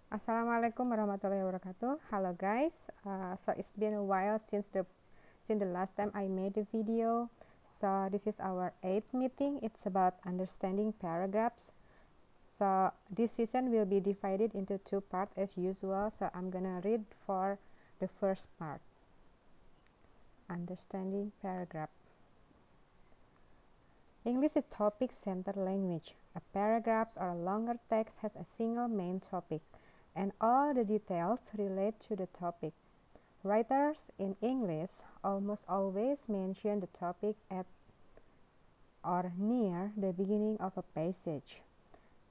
Assalamualaikum warahmatullahi wabarakatuh. Hello guys. So it's been a while since the last time I made a video. So this is our 8th meeting. It's about understanding paragraphs. So this session will be divided into two parts as usual. So I'm gonna read for the first part. Understanding paragraph. English is topic-centered language. A paragraph or a longer text has a single main topic, and all the details relate to the topic. Writers in English almost always mention the topic at or near the beginning of a passage.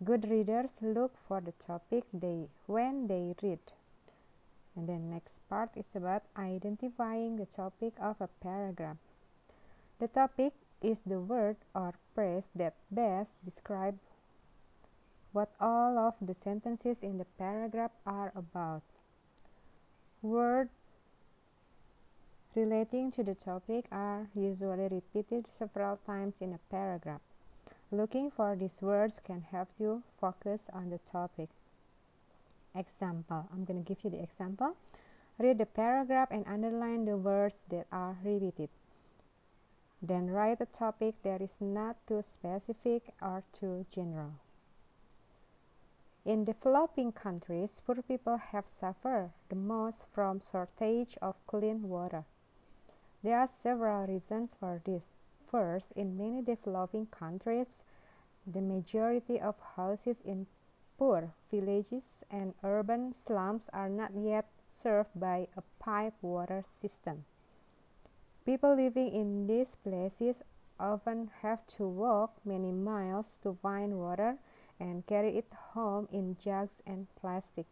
Good readers look for the topic when they read. And then next part is about identifying the topic of a paragraph. The topic is the word or phrase that best describes what all of the sentences in the paragraph are about. Words relating to the topic are usually repeated several times in a paragraph. Looking for these words can help you focus on the topic. Example. I'm going to give you the example. Read the paragraph and underline the words that are repeated. Then write a topic that is not too specific or too general. In developing countries, poor people have suffered the most from shortage of clean water. There are several reasons for this. First, in many developing countries, the majority of houses in poor villages and urban slums are not yet served by a pipe water system. People living in these places often have to walk many miles to find water and carry it home in jugs and plastic.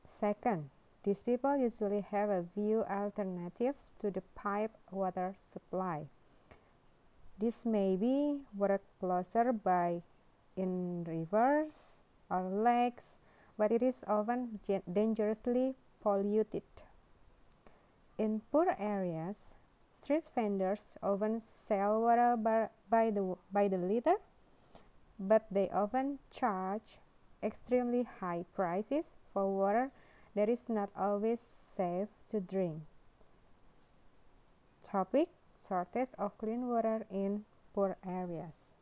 Second, these people usually have a few alternatives to the pipe water supply. This may be water closer by in rivers or lakes, but it is often dangerously polluted. In poor areas, street vendors often sell water by the liter, but they often charge extremely high prices for water that is not always safe to drink. Topic: shortage of clean water in poor areas.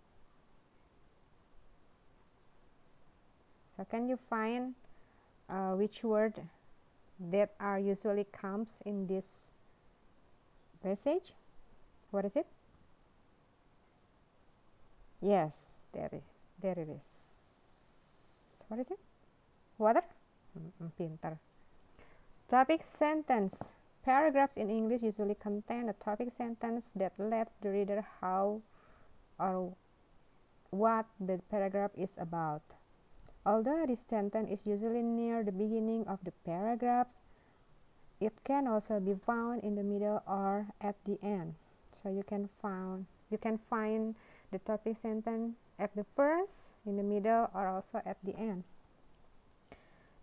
So can you find which word that are usually comes in this passage? What is it? Yes, there it is. What is it? Water? Pintar. Topic sentence. Paragraphs in English usually contain a topic sentence that lets the reader how or what the paragraph is about. Although this sentence is usually near the beginning of the paragraphs, it can also be found in the middle or at the end. So you can find the topic sentence at the first, in the middle, or also at the end.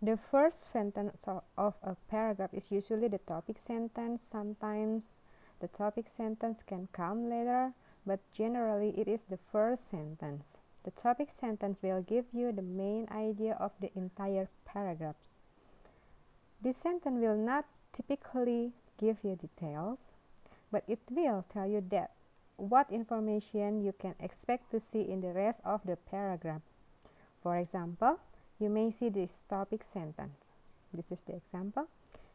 The first sentence of a paragraph is usually the topic sentence. Sometimes the topic sentence can come later, but generally it is the first sentence. The topic sentence will give you the main idea of the entire paragraphs. This sentence will not typically give you details, but it will tell you that what information you can expect to see in the rest of the paragraph. For example, you may see this topic sentence. This is the example.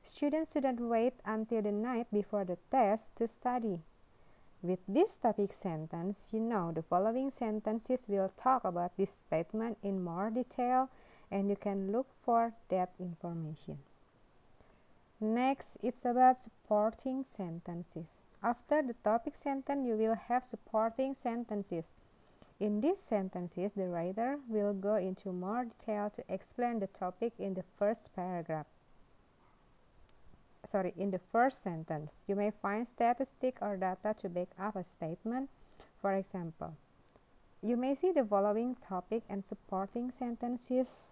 Students shouldn't wait until the night before the test to study. With this topic sentence, you know the following sentences will talk about this statement in more detail, and you can look for that information. Next, it's about supporting sentences. After the topic sentence, you will have supporting sentences. In these sentences, the writer will go into more detail to explain the topic in the first paragraph. In the first sentence. You may find statistics or data to back up a statement. For example, you may see the following topic and supporting sentences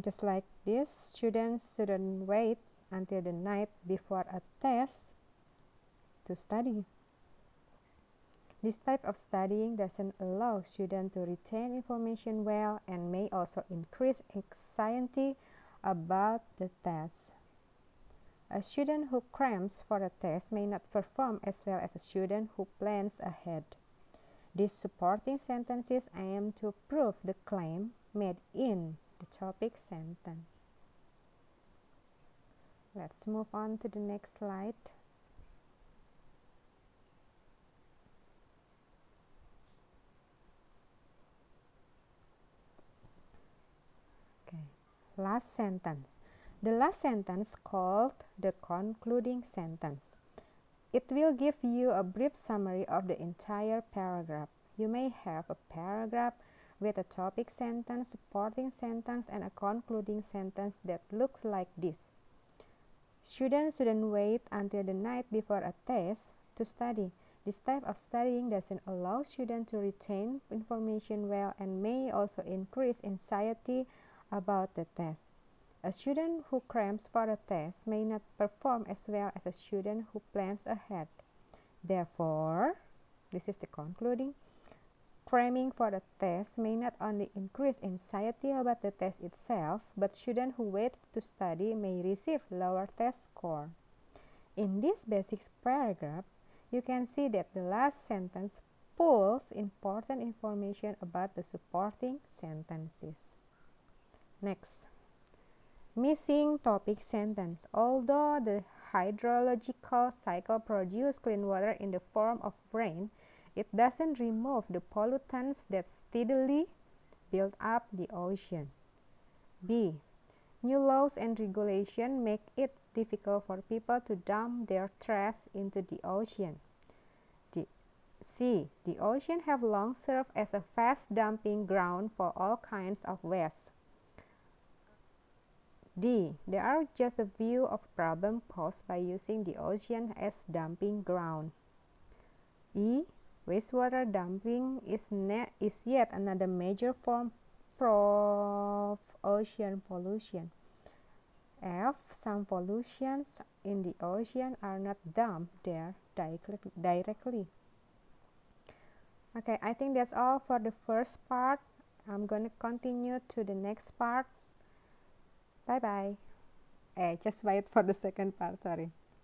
just like this. Students shouldn't wait until the night before a test to study. This type of studying doesn't allow students to retain information well and may also increase anxiety about the test. A student who crams for a test may not perform as well as a student who plans ahead. These supporting sentences aim to prove the claim made in the topic sentence. Let's move on to the next slide. Okay, last sentence. The last sentence called the concluding sentence. It will give you a brief summary of the entire paragraph. You may have a paragraph with a topic sentence, supporting sentence, and a concluding sentence that looks like this. Students shouldn't wait until the night before a test to study. This type of studying doesn't allow students to retain information well and may also increase anxiety about the test. A student who crams for a test may not perform as well as a student who plans ahead. Therefore, this is the concluding. Cramming for a test may not only increase anxiety about the test itself, but students who wait to study may receive lower test score. In this basic paragraph, you can see that the last sentence pulls important information about the supporting sentences. Next. Missing topic sentence. Although the hydrological cycle produces clean water in the form of rain, it doesn't remove the pollutants that steadily build up the ocean. B. New laws and regulations make it difficult for people to dump their trash into the ocean. C. The ocean have long served as a fast dumping ground for all kinds of waste. D. There are just a few of problems caused by using the ocean as dumping ground. E. Wastewater dumping is yet another major form of ocean pollution. F. Some pollutions in the ocean are not dumped there directly. Okay, I think that's all for the first part. I'm going to continue to the next part. Bye bye. Just wait for the second part, sorry.